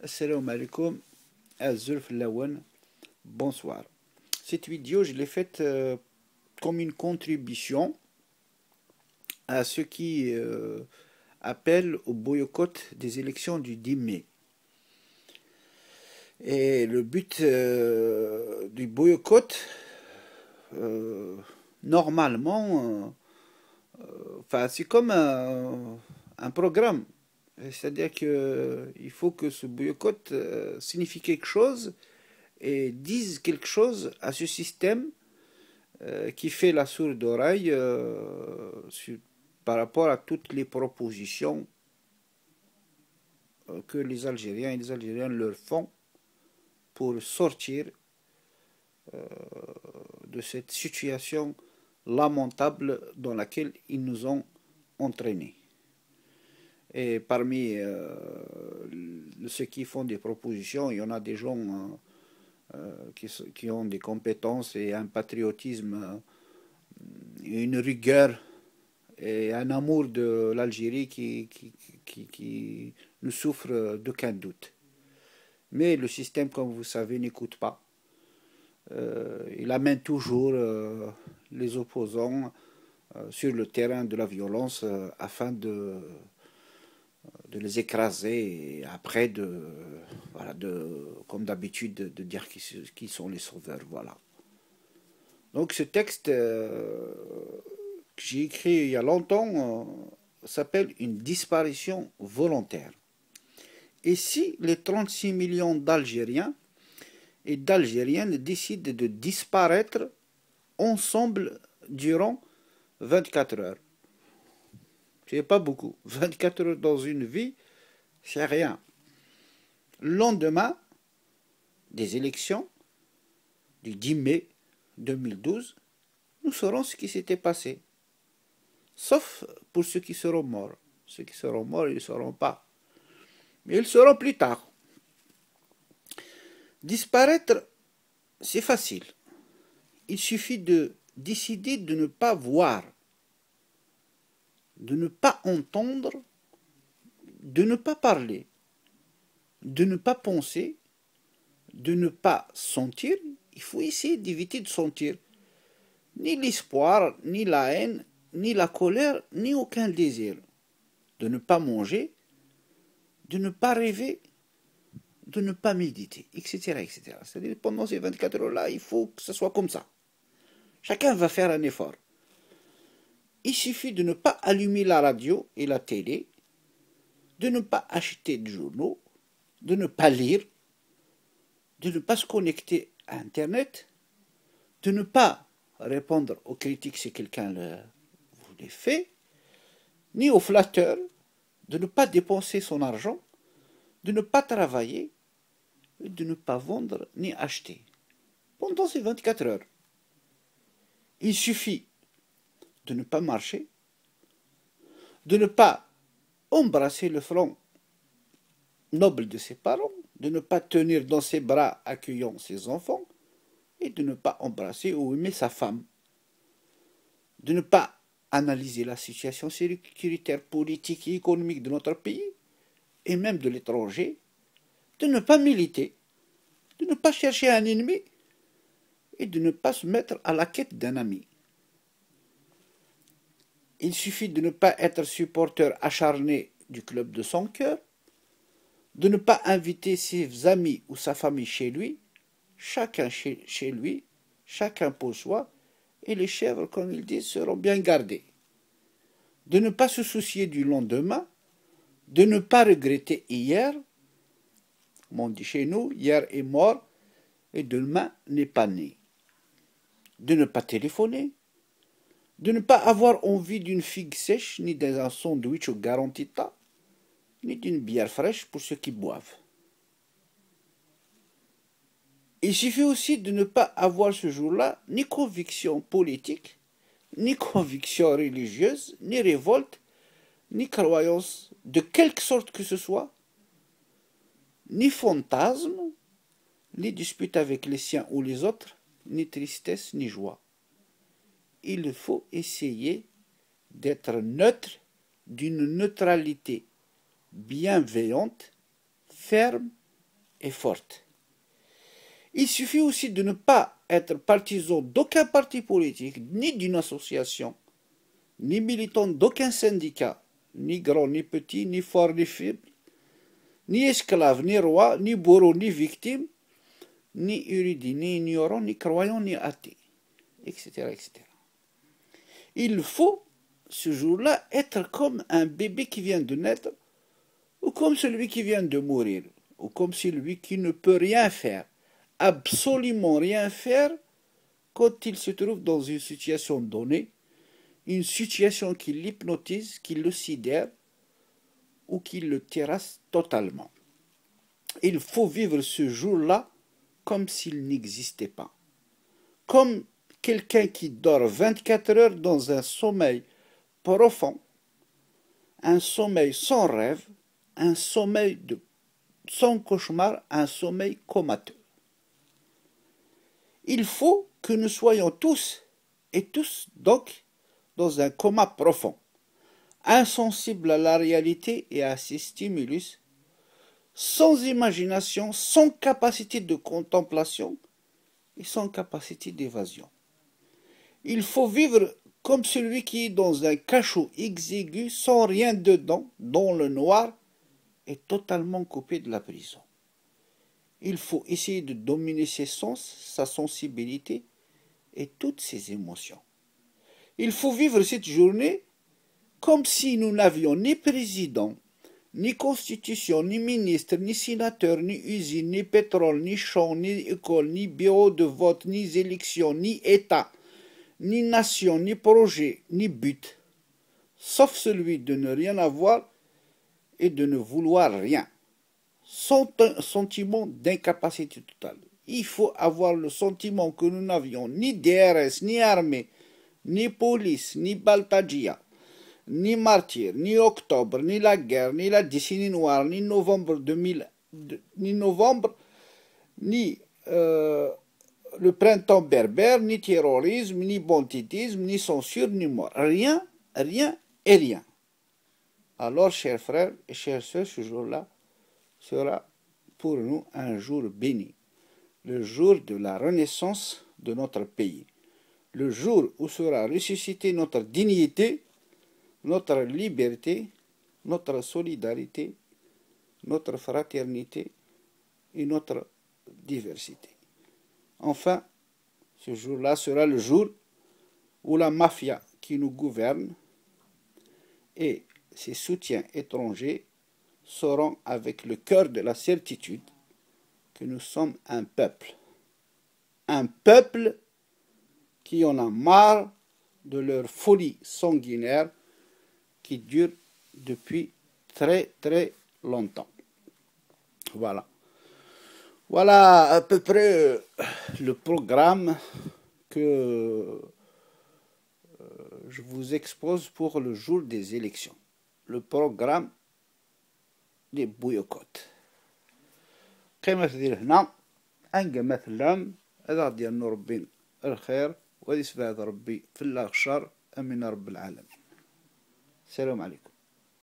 Assalamu alaikum, Azul Flawan, bonsoir. Cette vidéo, je l'ai faite comme une contribution à ceux qui appellent au boycott des élections du 10 mai. Et le but du boycott, euh, normalement, c'est comme un programme. C'est-à-dire qu'il faut que ce boycott signifie quelque chose et dise quelque chose à ce système qui fait la sourde oreille par rapport à toutes les propositions que les Algériens et les Algériennes leur font pour sortir de cette situation lamentable dans laquelle ils nous ont entraînés. Et parmi ceux qui font des propositions, il y en a des gens qui ont des compétences et un patriotisme, une rigueur et un amour de l'Algérie qui ne souffre d'aucun doute. Mais le système, comme vous savez, n'écoute pas. Il amène toujours les opposants sur le terrain de la violence afin de les écraser et après voilà, comme d'habitude de dire qui sont les sauveurs. Voilà. Donc ce texte que j'ai écrit il y a longtemps s'appelle une disparition volontaire. Et si les 36 millions d'Algériens et d'Algériennes décident de disparaître ensemble durant 24 heures? C'est pas beaucoup. 24 heures dans une vie, c'est rien. Le lendemain des élections du 10 mai 2012, nous saurons ce qui s'était passé. Sauf pour ceux qui seront morts. Ceux qui seront morts, ils ne sauront pas. Mais ils sauront plus tard. Disparaître, c'est facile. Il suffit de décider de ne pas voir, de ne pas entendre, de ne pas parler, de ne pas penser, de ne pas sentir. Il faut essayer d'éviter de sentir ni l'espoir, ni la haine, ni la colère, ni aucun désir. De ne pas manger, de ne pas rêver, de ne pas méditer, etc. etc. C'est-à-dire pendant ces 24 heures-là, il faut que ce soit comme ça. Chacun va faire un effort. Il suffit de ne pas allumer la radio et la télé, de ne pas acheter de journaux, de ne pas lire, de ne pas se connecter à Internet, de ne pas répondre aux critiques si quelqu'un vous les fait, ni aux flatteurs, de ne pas dépenser son argent, de ne pas travailler, et de ne pas vendre ni acheter. Pendant ces 24 heures, il suffit de ne pas marcher, de ne pas embrasser le front noble de ses parents, de ne pas tenir dans ses bras accueillant ses enfants, et de ne pas embrasser ou aimer sa femme, de ne pas analyser la situation sécuritaire, politique et économique de notre pays, et même de l'étranger, de ne pas militer, de ne pas chercher un ennemi, et de ne pas se mettre à la quête d'un ami. Il suffit de ne pas être supporter acharné du club de son cœur, de ne pas inviter ses amis ou sa famille chez lui, chacun chez lui, chacun pour soi, et les chèvres, comme ils disent, seront bien gardées. De ne pas se soucier du lendemain, de ne pas regretter hier, comme on dit chez nous, hier est mort et demain n'est pas né. De ne pas téléphoner, de ne pas avoir envie d'une figue sèche, ni d'un sandwich au garantita, ni d'une bière fraîche pour ceux qui boivent. Il suffit aussi de ne pas avoir ce jour-là ni conviction politique, ni conviction religieuse, ni révolte, ni croyance de quelque sorte que ce soit, ni fantasme, ni dispute avec les siens ou les autres, ni tristesse, ni joie. Il faut essayer d'être neutre, d'une neutralité bienveillante, ferme est forte. Il suffit aussi de ne pas être partisan d'aucun parti politique, ni d'une association, ni militant d'aucun syndicat, ni grand, ni petit, ni fort, ni faible, ni esclave, ni roi, ni bourreau, ni victime, ni érudit, ni ignorant, ni croyant, ni athée, etc., etc. Il faut, ce jour-là, être comme un bébé qui vient de naître, ou comme celui qui vient de mourir, ou comme celui qui ne peut rien faire, absolument rien faire, quand il se trouve dans une situation donnée, une situation qui l'hypnotise, qui le sidère, ou qui le terrasse totalement. Il faut vivre ce jour-là comme s'il n'existait pas. Comme quelqu'un qui dort 24 heures dans un sommeil profond, un sommeil sans rêve, un sommeil sans cauchemar, un sommeil comateux. Il faut que nous soyons tous, et tous donc, dans un coma profond, insensibles à la réalité et à ses stimulus, sans imagination, sans capacité de contemplation et sans capacité d'évasion. Il faut vivre comme celui qui est dans un cachot exigu, sans rien dedans, dont le noir est totalement coupé de la prison. Il faut essayer de dominer ses sens, sa sensibilité et toutes ses émotions. Il faut vivre cette journée comme si nous n'avions ni président, ni constitution, ni ministre, ni sénateur, ni usine, ni pétrole, ni champ, ni école, ni bureau de vote, ni élection, ni État, ni nation, ni projet, ni but, sauf celui de ne rien avoir et de ne vouloir rien, sans un sentiment d'incapacité totale. Il faut avoir le sentiment que nous n'avions ni DRS, ni armée, ni police, ni Baltagia, ni martyr, ni octobre, ni la guerre, ni la décennie noire, ni novembre 2000, ni le printemps berbère, ni terrorisme, ni banditisme, ni censure, ni mort. Rien, rien et rien. Alors, chers frères et chères sœurs, ce jour-là sera pour nous un jour béni, le jour de la renaissance de notre pays, le jour où sera ressuscitée notre dignité, notre liberté, notre solidarité, notre fraternité et notre diversité. Enfin, ce jour-là sera le jour où la mafia qui nous gouverne et ses soutiens étrangers sauront avec le cœur de la certitude que nous sommes un peuple qui en a marre de leur folie sanguinaire qui dure depuis très très longtemps. Voilà. Voilà à peu près le programme que je vous expose pour le jour des élections. Le programme des boycotts. كما تدير هنا أنقى مثلا هذا ديال ربي الخير ويسبع ربي في الشر أمين رب العالمين. السلام عليكم.